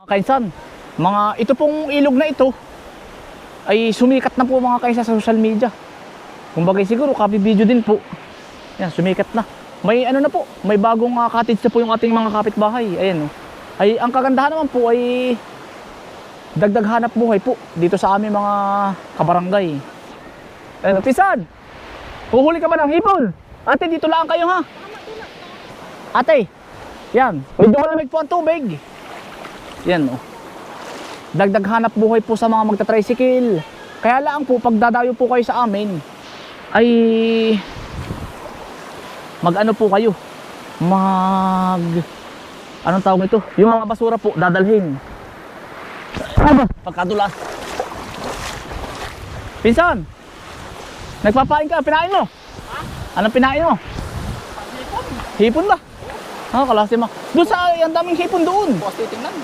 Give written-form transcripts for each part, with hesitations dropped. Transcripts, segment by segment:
Kainsan, ito pong ilog na ito ay sumikat na po mga kainsan sa social media. Kumbaga siguro copy video din po. Yan, sumikat na. May ano na po, may bagong cottage na po yung ating mga kapitbahay. Ayan, oh. Ay ang kagandahan naman po ay dagdag hanap buhay po dito sa aming mga kabarangay. Ayun, pisan. Huhuli ka ba ng hipon? Ate, dito lang kayo ha. Ate. Yan, medyo malamig po ang tubig. Yan, oh. Dagdag hanap buhay po sa mga magta-tricycle. Kaya lang po pagdadayo po kayo sa amin ay mag-ano po kayo? Anong tawag ito? Yung mga basura po dadalhin. Pagkadulas. Pinsan. Nagpapain ka, pinain mo? Ha? Anong pinain mo? Hipon. Hipon ba? Kalasi mo. Doon sa ang daming hipon doon. Bukas titingnan.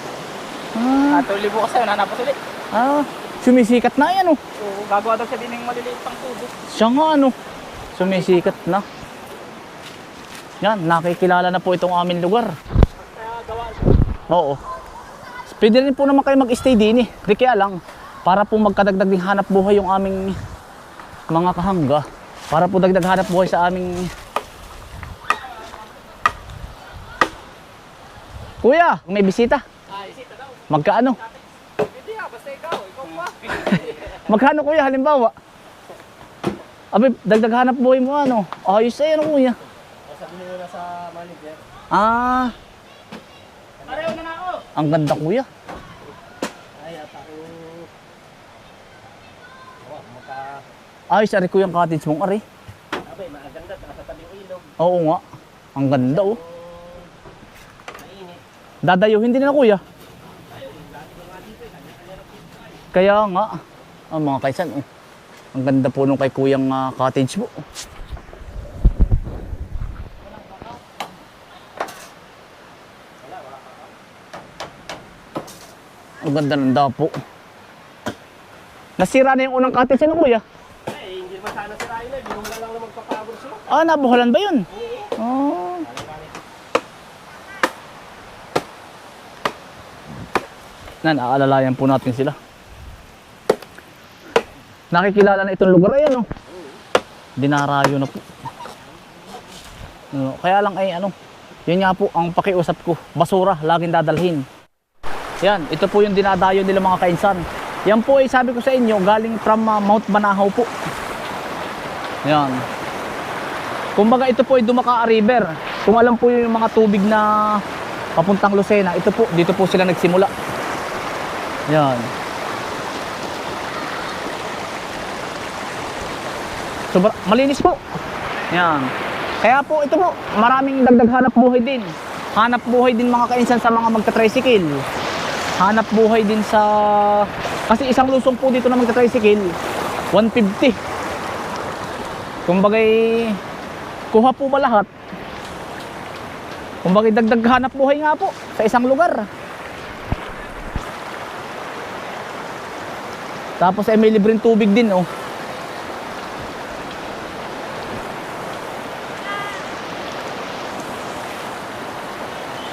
Tuloy bukas sa'yo, nanapos ulit. Sumisikat na yan, oh. So, gagawa daw siya din ng maliliit pang tubo. Siya nga, ano. Sumisikat na. Yan, nakikilala na po itong aming lugar. Kaya gawa siya. Oo. Pwede rin po naman kayo mag-stay din eh. Di kaya lang, para po magkadagdag din hanap buhay yung aming mga kahangga. Para po dagdag hanap buhay sa aming... Kuya, may bisita. Isita daw. Magkaano? Hindi basta ikaw pa. Magkano kuya, halimbawa? Abi, dagdag hanap buhay mo ano? Ayos eh, ano kuya? Sabi nyo na sa manager. Pareho na na ako. Ang ganda kuya. Ay, at ako. Ayos, ari kuya ang cottage mong ari. Abay, maganda. Nasa tabing ilog. Oo nga. Ang ganda oh. Mainit. Dadayuhin din na kuya. Kaya nga. Mga kaisan oh. Ang ganda po nung kay kuyang cottage mo. Ang ganda ng dapo. Nasira na yung unang cottage ano kuya? Hindi naman sana sirain na. Hindi mo lang na magpapagod siya. Nabuhalan ba yun? Naaalalayan po natin sila. Nakikilala na itong lugar ayan oh. Dinarayo na po. Kaya lang ay yun nga po ang pakiusap ko. Basura, laging dadalhin. Yan, ito po yung dinadayo nila mga kainsan. Yan po ay sabi ko sa inyo, galing from Mount Banahaw po. Yan. Kumbaga ito po ay Dumaka River. Kung alam po yung mga tubig na papuntang Lucena, ito po, dito po sila nagsimula. Yan. So, malinis po. Yan. Kaya po ito po, maraming dagdag hanap buhay din. Hanap buhay din mga kainsan sa mga magta-tricycle. Hanap buhay din sa... Kasi isang lusong po dito na magta-tricycle, 150. Kumbagay, kuha po ba lahat? Kumbagay dagdag hanap buhay nga po sa isang lugar. Tapos ay may libreng tubig din oh.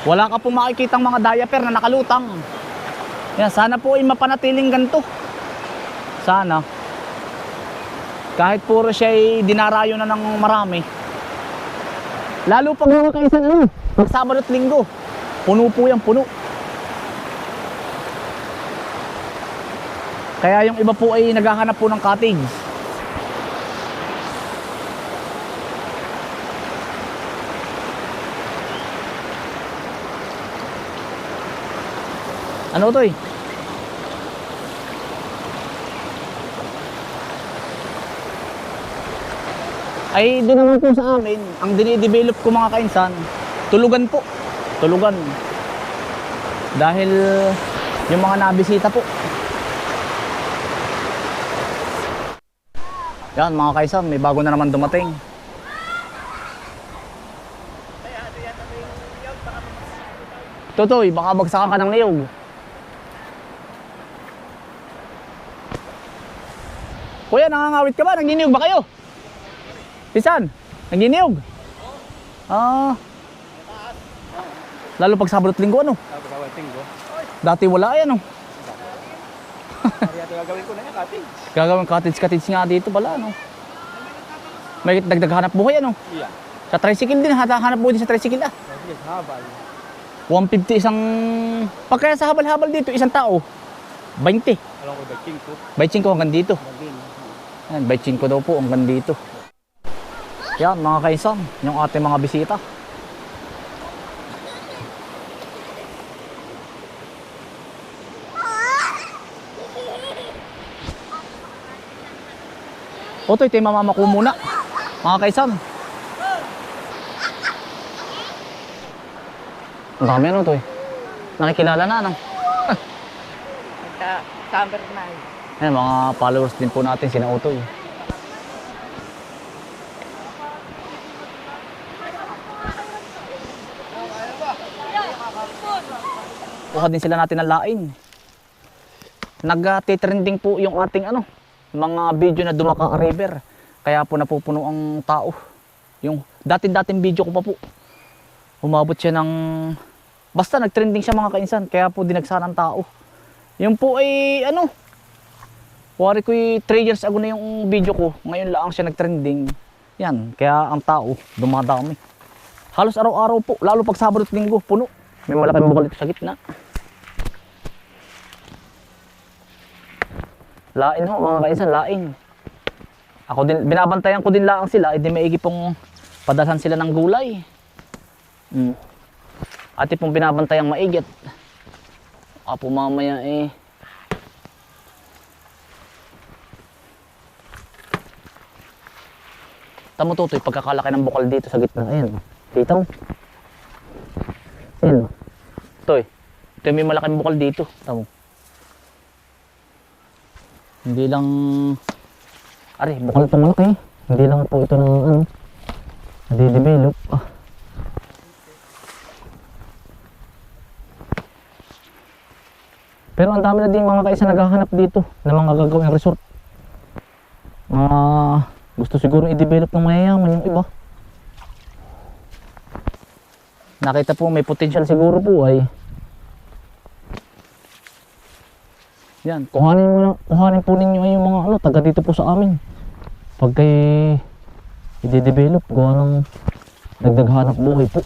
Wala ka pong makikitang mga diaper na nakalutang. Yan, sana po ay mapanatiling ganito. Sana. Kahit puro siya ay dinarayo na ng marami. Lalo pag mga kaisan pag Sabado at Linggo, puno po yan, puno. Kaya yung iba po ay naghahanap po ng cottage. Ano to eh? Ay doon naman po sa amin, ang dinidevelop ko mga kainsan, tulugan po. Tulugan. Dahil yung mga nabisita po. Yan mga kainsan, may bago na naman dumating. Totoy, baka bagsakan ka ng niyog. Kuya, nangangawit ka ba? Nagniniyog ba kayo? Pisan, nagniniyog? Lalo pag Sabado at Linggo, ano? Sabado at Linggo. Dati wala yan oh. Kaya gagawin ko na yan, cottage. Gagawin cottage nga dito pala ano. May dagdag hanap buhay ano. Iya. Sa tricycle din, hanap buhay din sa tricycle ah. Yes, habal. 150 isang, pagkaya sa habal-habal dito, isang tao, 20. Alam ko, baking ko. 25 hanggang dito. Bagin. Yan, 25 daw po hanggang dito. Yan mga kaisan, yung ating mga bisita. Oto, ito yung mamamako muna. Mga kaisan. Ang dami ano to eh. Nakikilala na ano. Summer na eh. Ayan, mga followers din po natin, sina Otoy. Kuha din sila natin ng laing. Nag-trending po yung ating ano, mga video na Dumaka River. Kaya po napupuno ang tao. Yung dating video ko pa po. Umabot siya ng... Basta nag-trending siya mga kainsan. Kaya po dinagsan ang tao. Yung po ay ano, wari ko 3 years ago na yung video ko. Ngayon lang siya nag-trending. Yan, kaya ang tao dumadami. Halos araw-araw po, lalo pag Sabado at Linggo, puno. May malaking bukal dito sa gitna. Lain ho, mga kainsan, laing. Ako din, binabantayan ko din lang sila, hindi maigi pong padalhan sila ng gulay. Ati pong binabantayang maigit. Apo mamaya eh. Tamo tutoy, pagkakalaki ng bukal dito sa gitna. Ayan. Kita mo? Ayan. Toy. Ito may malaking bukal dito. Tamo. Hindi lang... Ari, bukal ito malaki. Hindi lang po ito ng ano. Nade-develop. Pero ang dami na din mga kaisa naghahanap dito ng mga gagawing resort. Gusto siguro i-develop ng mayayaman yung iba. Nakita po may potential siguro po ay yan, kuhanin po ninyo ay yung mga ano, taga dito po sa amin. Pag kayo i-develop, gawa ng dagdag hanap buhay po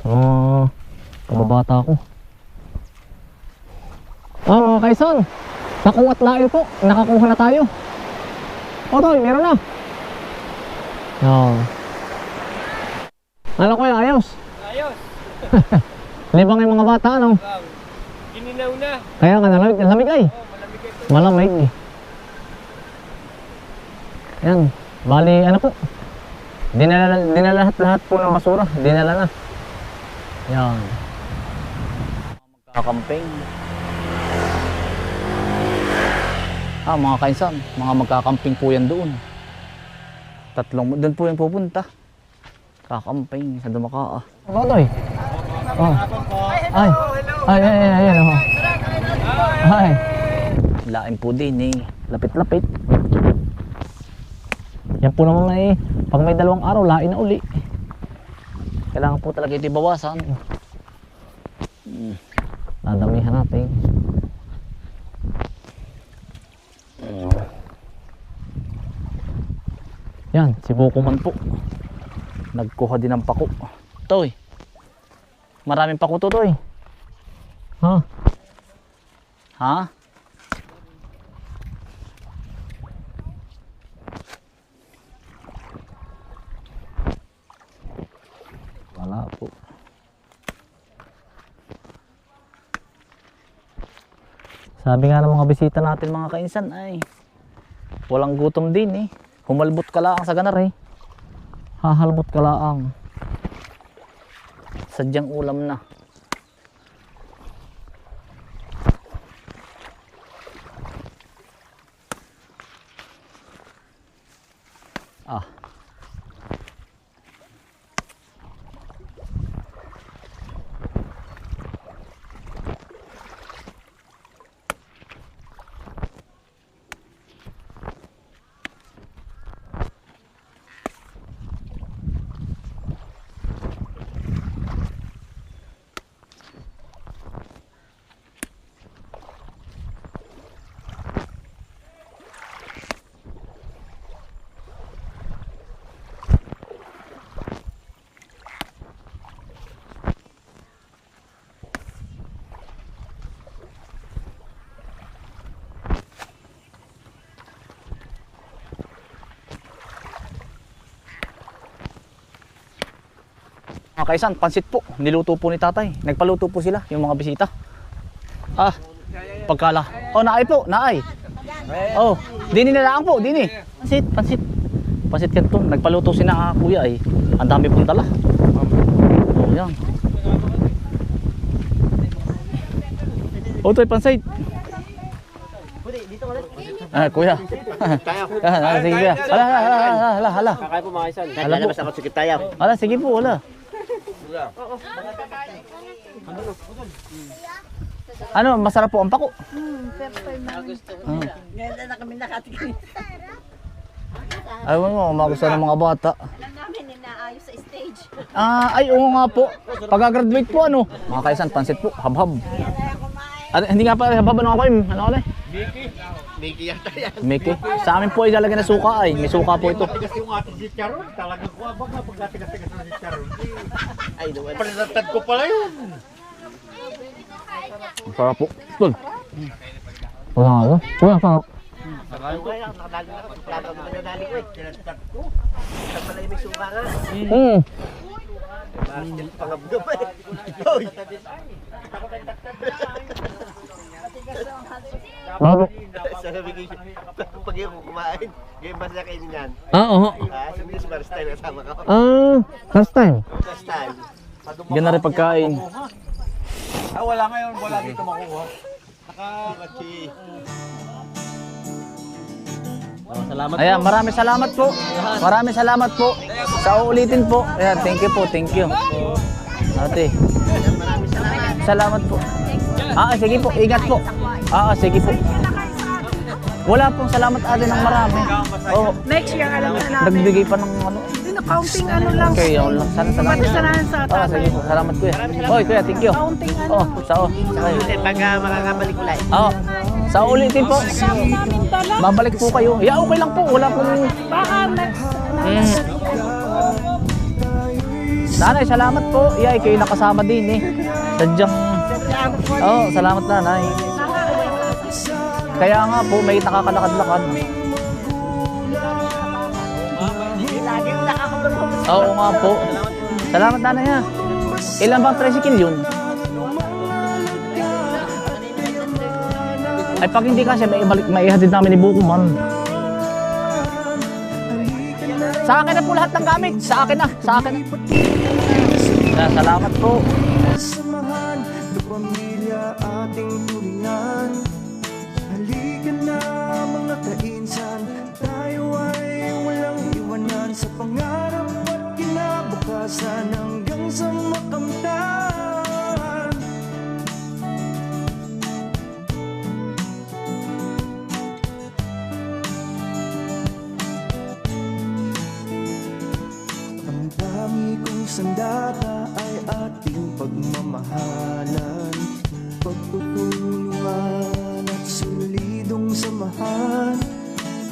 sa mga kababata ko. Mga kaisan, nakuha at layo po, nakakuha na tayo. Otoy, meron na. Ano ko yung ayos? Ayos. Libang yung mga bata, ano? Wow. Gininaw na. Kaya nga, lamig ay. Oh, malamig ito. Malamig eh. Yan, bali ano po. Dinala lahat po ng basura, dinala na. Yan. Magkakamping. Mga kainsan, mga magkakamping po yan doon. Doon po yung pupunta. Kakamping sa Dumaka. Ano to eh? Ay. Ay. Lain po din eh. Lapit-lapit. Yan po naman eh. Pag may 2 araw, lain na uli. Kailangan po talaga ito ibawasan. Dadamihan natin. Yan, si Bukuman po. Nagkuha din ng pako. Toy. Maraming pako to, Toy. Ha? Wala po. Sabi nga ng mga bisita natin mga kainsan ay walang gutom din eh. Humalbot ka laang sa ganar eh. Hahalbot ka laang. Sadyang ulam na. Mga kaisan, pansit po. Niluto po ni tatay. Nagpaluto po sila, yung mga bisita. Ah, pagkala. Oh, naay po, naay. Oh, dini nilaang po, dini. Pansit, pansit. Pansit kanton. Nagpaluto si na kuya eh. Ang dami pong dala. Oh, yan. Oh, ito'y pansit. Ah, kuya. Sige kuya. Hala. Kakain po mga kaisan. Lalabas ako sa tayo. Hala, sige po, hala. Ano, masarap po ang pako. Ganda na kami nakatikin. Ayaw mo, magustuhan ng mga bata. Alam namin, inaayos sa stage. Ay, oo nga po. Pag-graduate po, ano? Mga kaisan, pansit po, habhab. Hindi nga pa habhab, ano ako eh? Ano ako eh? Miki yata yan. Mickey. Sa amin po ay lalagyan na suka ay. May suka po ito. Tigas yung ating si Charon. Talagang kuwabag nga pagkatigas-tigas na si Charon. Ay, naman. Palinatad ko pala yun. Ang sarap po. Tol. Wala nga ito. Wala, sarap. Nakadali ko eh. Tinatad ko. Ito pala yung may suka nga. Pangabdo pa eh. Hoy! Bravo. Sabi ko, pag yung kumain, game ba siya kainin yan? Oo. Sabi ko si Marstyle, kasama ka. Last time. Last time. Yan na rin pagkain. Wala ngayon, wala dito makuha. Nakakachi. Salamat Ayan, maraming salamat po. Maraming salamat po. Sa uulitin po. Ayan, thank you po, thank you. Ate. Salamat po. Sige po, ingat po. Sige po. Wala pong salamat ate ng marami. Oh, Next year, alam na namin. nagbigay pa ng ano. Hindi na counting ano lang. Okay, yun lang. Sana salamat. Patisanahan sa tatay. Sige po, salamat kuya. Oy, kuya, thank you. Counting ano. Pag makakabalik ulit. Sa ulitin po. Namin dala. Babalik po kayo. Okay lang po. Wala pong... Baka next. Nanay, salamat po. Kayo nakasama din eh. Sadyang... salamat nanay. Kaya nga po, may nakakalakad-lakad. Lagi nakakabulong. Oo nga po. Salamat nanay ha. Ilan bang tricycle yun? Ay pag hindi kasi may ihatid namin ni Bukuman. Sa akin na po lahat ng gamit. Sa akin na. Salamat po. Samahan ng pamilya ating tulingan. Halika na mga kainsan, tayo ay walang iwanan sa pangarap at kinabukasan hanggang sa makamtan. Ang dami kong sandata ay ating pagmamahalan, pagtutulungan at solidong samahan.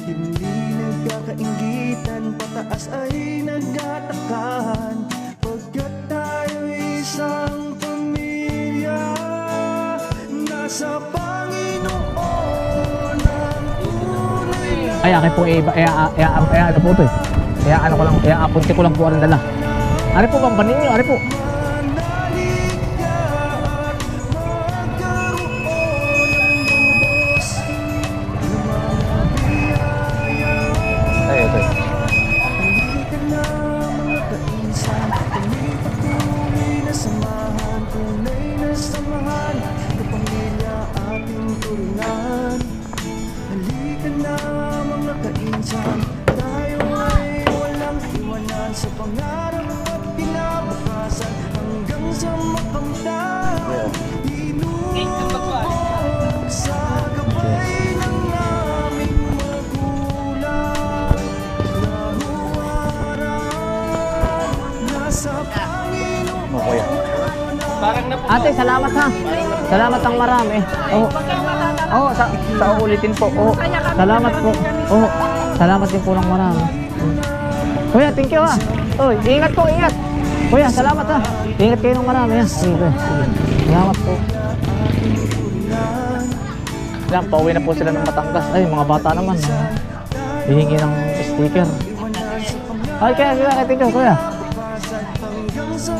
Hindi nagkakainggitan, pataas ay nagtatakahan, pagkat tayo'y isang pamilya. Nasa Panginoon ang tunay na Ay, akin po ano po ito eh. Apunti ko lang po ang dala. Ari po bang panin nyo? Ari po. Ay, ito. halika na mga kainsan, kami patuloy na samahan, tunay na samahan, kapamilya ating turingan. Halika na mga kainsan, tayo ay walang iwanan sa pangarap at kinabukasan hanggang sa makamtan. Inubog sa gabay ng aming magulang, lahuwaran nasa Panginoon. Kuya. Parang na Ate, salamat ha. Salamat ang marami. Sa ulitin po. Salamat po. Salamat din po ng marami. Kuya, thank you ha. Ingat po, ingat. Kuya, salamat ha. Ingat kayo ng marami ha. Sige. Salamat po. Yan, pauwi na po sila ng Batangas. Ay, mga bata naman. Hihingi ng sticker. Ay, kaya thank you, kuya. Hanggang sa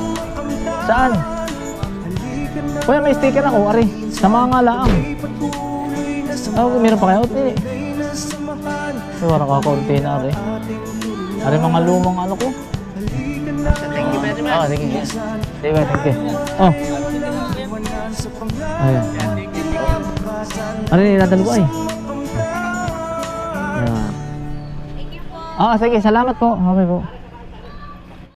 Saan? Kuya, may sticker ako, ari. Sa mga ngalaang. Meron pa kayo? Eh. Parang kakaunti na, ari. Ari mga lumang ano ko. Thank you very much. Sige. Sige, thank you. Oh. Ayan. Ari, dadalo ko ay. Ayan. Sige, salamat po. Okay po.